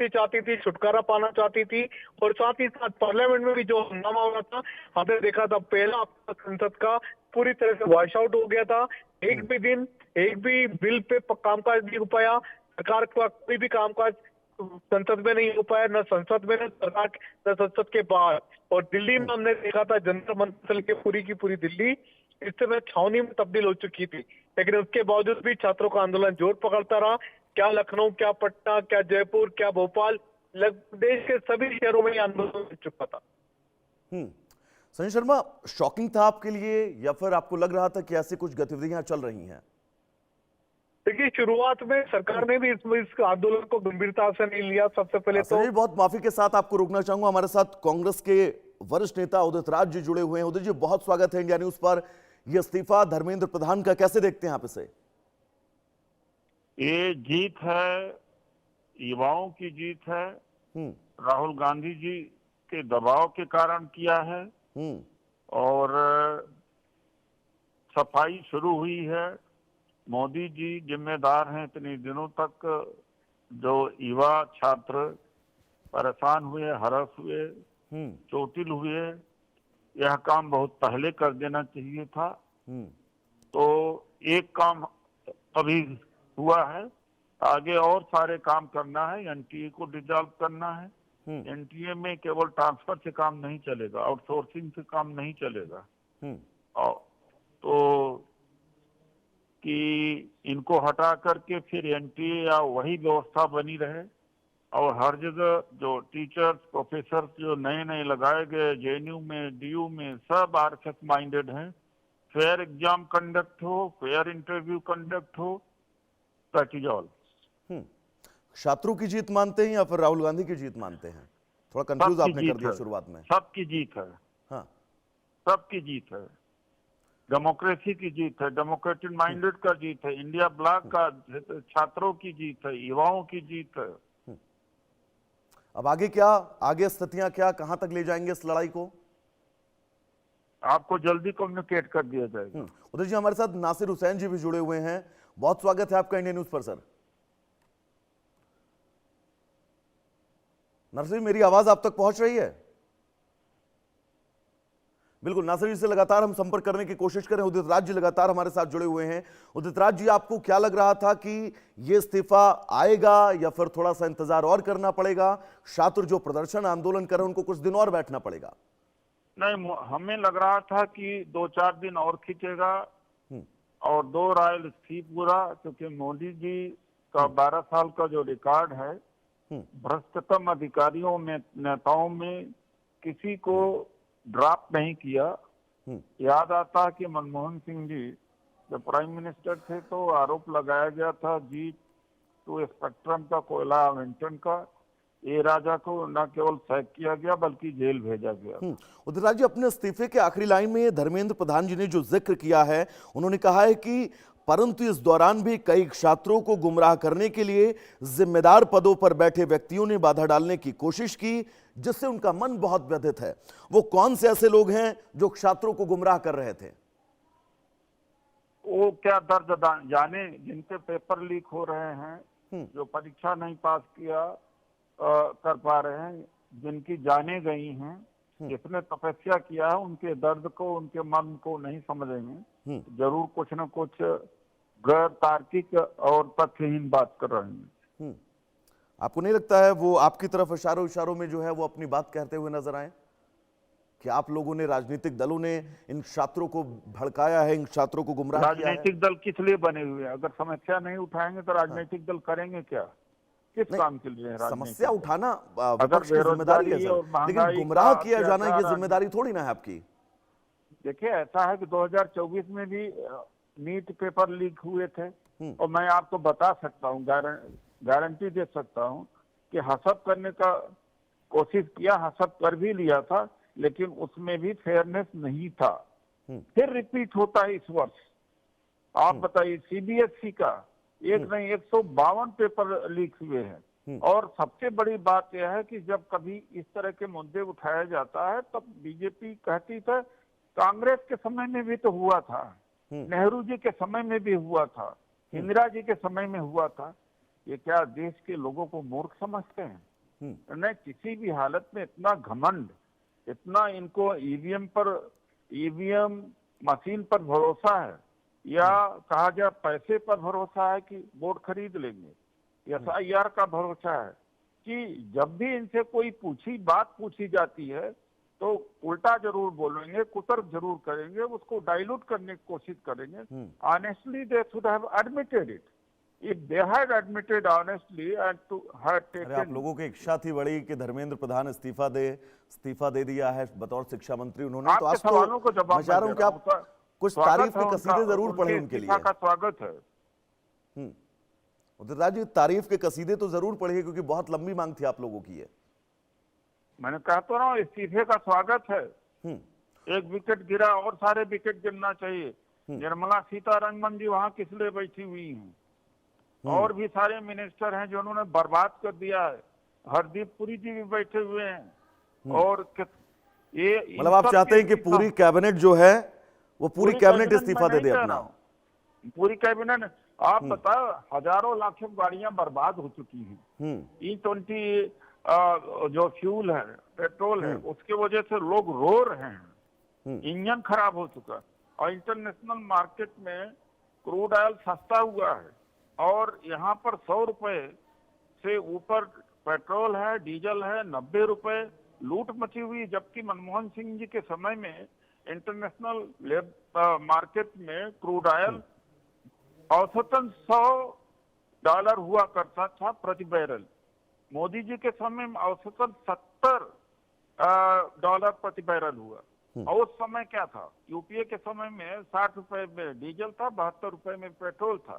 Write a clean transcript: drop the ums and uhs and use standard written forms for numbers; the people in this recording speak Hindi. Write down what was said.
मुक्ति चाहती थी, छुटकारा पाना चाहती थी। और साथ ही साथ पार्लियामेंट में भी जो हंगामा हुआ था, हमने देखा था पहला हफ्ता संसद का पूरी तरह से वॉश आउट हो गया था। एक भी बिल पे कामकाज नहीं हो पाया। सरकार का कोई भी कामकाज संसद में नहीं हो पाया, न संसद में, न सरकार, न संसद के बाहर। और दिल्ली में हमने देखा था जंतर मंतर की पूरी दिल्ली इस समय छावनी में तब्दील हो चुकी थी। लेकिन उसके बावजूद भी छात्रों का आंदोलन जोर पकड़ता रहा। क्या लखनऊ, क्या पटना, क्या जयपुर, क्या भोपाल, देश के सभी शहरों में ये आंदोलन हो चुका था। संजय शर्मा, शॉकिंग था आपके लिए या फिर आपको लग रहा था कि ऐसी कुछ गतिविधियां चल रही हैं? देखिए, शुरुआत में सरकार ने भी इस आंदोलन को गंभीरता से नहीं लिया। सबसे पहले तो बहुत माफी के साथ आपको रोकना चाहूंगा, हमारे साथ कांग्रेस के वरिष्ठ नेता उदित राज जी जुड़े हुए हैं। उदित जी, बहुत स्वागत है इंडिया न्यूज पर। यह इस्तीफा धर्मेंद्र प्रधान का कैसे देखते हैं आप इसे? ये जीत है, युवाओं की जीत है। राहुल गांधी जी के दबाव के कारण किया है और सफाई शुरू हुई है। मोदी जी जिम्मेदार हैं। इतने दिनों तक जो युवा छात्र परेशान हुए, हरस हुए, चोटिल हुए, यह काम बहुत पहले कर देना चाहिए था। तो एक काम अभी हुआ है, आगे और सारे काम करना है। एनटीए को डिसॉल्व करना है। एनटीए में केवल ट्रांसफर से काम नहीं चलेगा, आउटसोर्सिंग से काम नहीं चलेगा। और तो कि इनको हटा करके फिर एनटीए या वही व्यवस्था बनी रहे और हर जगह जो टीचर्स, प्रोफेसर जो नए नए लगाए गए जेएनयू में, डीयू में, सब आरएसएस माइंडेड हैं। फेयर एग्जाम कंडक्ट हो, फेयर इंटरव्यू कंडक्ट हो, दैट इज ऑल। छात्रों की जीत मानते हैं या फिर राहुल गांधी की जीत मानते हैं? थोड़ा कंफ्यूज आपने कर दिया शुरुआत में। सबकी जीत है। हाँ, सबकी जीत है। डेमोक्रेसी की जीत है, डेमोक्रेटिक माइंडेड का जीत है, इंडिया ब्लॉक का छात्रों की जीत है, युवाओं की जीत है। अब आगे क्या, आगे स्थितियां क्या, कहां तक ले जाएंगे इस लड़ाई को? आपको जल्दी कम्युनिकेट कर दिया जाएगा। उधर जी हमारे साथ नासिर हुसैन जी भी जुड़े हुए हैं। बहुत स्वागत है आपका इंडिया न्यूज पर सर। नासिर, मेरी आवाज आप तक पहुंच रही है? बिल्कुल, नासिर जी से लगातार हम संपर्क करने की कोशिश करें। उदित राज जी लगातार हमारे साथ जुड़े हुए हैं। उदित राज जी, आपको क्या लग रहा था कि ये इस्तीफा आएगा या फिर थोड़ा सा इंतजार और करना पड़ेगा? छात्र जो प्रदर्शन आंदोलन कर रहे हैं उनको कुछ दिन और बैठना पड़ेगा? नहीं, हमें लग रहा था कि 2-4 दिन और खींचेगा और 2 रायल इस्तीफ पूरा, क्योंकि मोदी जी का 12 साल का जो रिकॉर्ड है, भ्रष्टतम अधिकारियों में, नेताओं में किसी को ड्राफ्ट नहीं किया। याद आता है कि मनमोहन सिंह जी जब प्राइम मिनिस्टर थे तो आरोप लगाया गया था G2 स्पेक्ट्रम का, कोयला आवंटन का। ए राजा को न केवल सैक किया गया बल्कि जेल भेजा गया। उदित राज जी, अपने इस्तीफे के आखिरी लाइन में धर्मेंद्र प्रधान जी ने जो जिक्र किया है, उन्होंने कहा है कि परंतु इस दौरान भी कई छात्रों को गुमराह करने के लिए जिम्मेदार पदों पर बैठे व्यक्तियों ने बाधा डालने की कोशिश की, जिससे उनका मन बहुत व्यथित है। वो कौन से ऐसे लोग हैं जो छात्रों को गुमराह कर रहे थे? वो क्या दर्द जाने, जिनके पेपर लीक हो रहे हैं, जो परीक्षा नहीं पास कर पा रहे हैं, जिनकी जाने गई हैं, जिसने तपस्या किया है, उनके दर्द को, उनके मन को नहीं समझेंगे। जरूर कुछ न कुछ गैर तार्किक और तथ्यहीन बात कर रहे हैं। आपको नहीं लगता है वो आपकी तरफ इशारों इशारों में जो है वो अपनी बात कहते हुए नजर आए कि आप लोगों ने, राजनीतिक दलों ने इन छात्रों को भड़काया है, इन छात्रों को गुमराह किया है? राजनीतिक दल किस लिए बने हुए हैं? अगर समस्या नहीं उठाएंगे तो राजनीतिक दल करेंगे क्या? किस काम के लिए? समस्या उठाना विपक्ष की जिम्मेदारी है सर, लेकिन गुमराह किया जाना ये जिम्मेदारी थोड़ी ना है आपकी। देखिए, ऐसा है कि 2024 में भी नीट पेपर लीक हुए थे और मैं आपको बता सकता हूँ, गारंटी दे सकता हूँ कि हसब करने का कोशिश किया, हसब कर भी लिया था, लेकिन उसमें भी फेयरनेस नहीं था। फिर रिपीट होता है इस वर्ष। आप बताइए, सीबीएसई का एक नहीं 152 पेपर लीक हुए हैं। और सबसे बड़ी बात यह है कि जब कभी इस तरह के मुद्दे उठाया जाता है तब बीजेपी कहती था, कांग्रेस के समय में भी तो हुआ था, नेहरू जी के समय में भी हुआ था, इंदिरा जी के समय में हुआ था। ये क्या देश के लोगों को मूर्ख समझते हैं? नहीं, किसी भी हालत में इतना घमंड, इतना इनको ईवीएम मशीन पर भरोसा है, या कहा जाए पैसे पर भरोसा है कि वोट खरीद लेंगे, SIR का भरोसा है कि जब भी इनसे कोई बात पूछी जाती है तो उल्टा जरूर बोलेंगे, कुतर्क जरूर करेंगे, उसको डाइल्यूट करने की कोशिश करेंगे। Honestly they should have admitted it, if they had admitted honestly and to have taken. आप लोगों की इच्छा थी बड़ी कि धर्मेंद्र प्रधान इस्तीफा दे दिया है बतौर शिक्षा मंत्री उन्होंने, तो आज सवालों को जवाब मैं चाह रहा हूं कि आप कुछ तारीफ के कसीदे जरूर पढ़े उनके लिए। का स्वागत है। उदित राज जी, तारीफ के कसीदे तो जरूर पढ़िए क्योंकि बहुत लंबी मांग थी आप लोगों की है। मैंने कहा तो रहा हूँ, इस्तीफे का स्वागत है। एक विकेट गिरा और सारे विकेट गिरना चाहिए। निर्मला सीतारमण जी वहां किस लिए बैठी हुई हैं, और भी सारे मिनिस्टर हैं जो उन्होंने बर्बाद कर दिया है। हरदीप पुरी जी भी बैठे हुए हैं, और ये मतलब आप चाहते हैं कि पूरी कैबिनेट जो है वो पूरी कैबिनेट इस्तीफा दे दे अपना? पूरी कैबिनेट, आप बताओ, हजारों लाखों गाड़ियां बर्बाद हो चुकी हैं। E20 जो फ्यूल है, पेट्रोल है, उसके वजह से लोग रो रहे हैं, इंजन खराब हो चुका है। और इंटरनेशनल मार्केट में क्रूड ऑयल सस्ता हुआ है, और यहाँ पर 100 रुपए से ऊपर पेट्रोल है, डीजल है, 90 रुपए लूट मची हुई। जबकि मनमोहन सिंह जी के समय में इंटरनेशनल मार्केट में क्रूड ऑयल औसतन $100 हुआ करता था प्रति बैरल। मोदी जी के समय में औसतन $70 प्रति बैरल हुआ। और उस समय क्या था, यूपीए के समय में 60 रुपए में डीजल था, 72 रुपए में पेट्रोल था।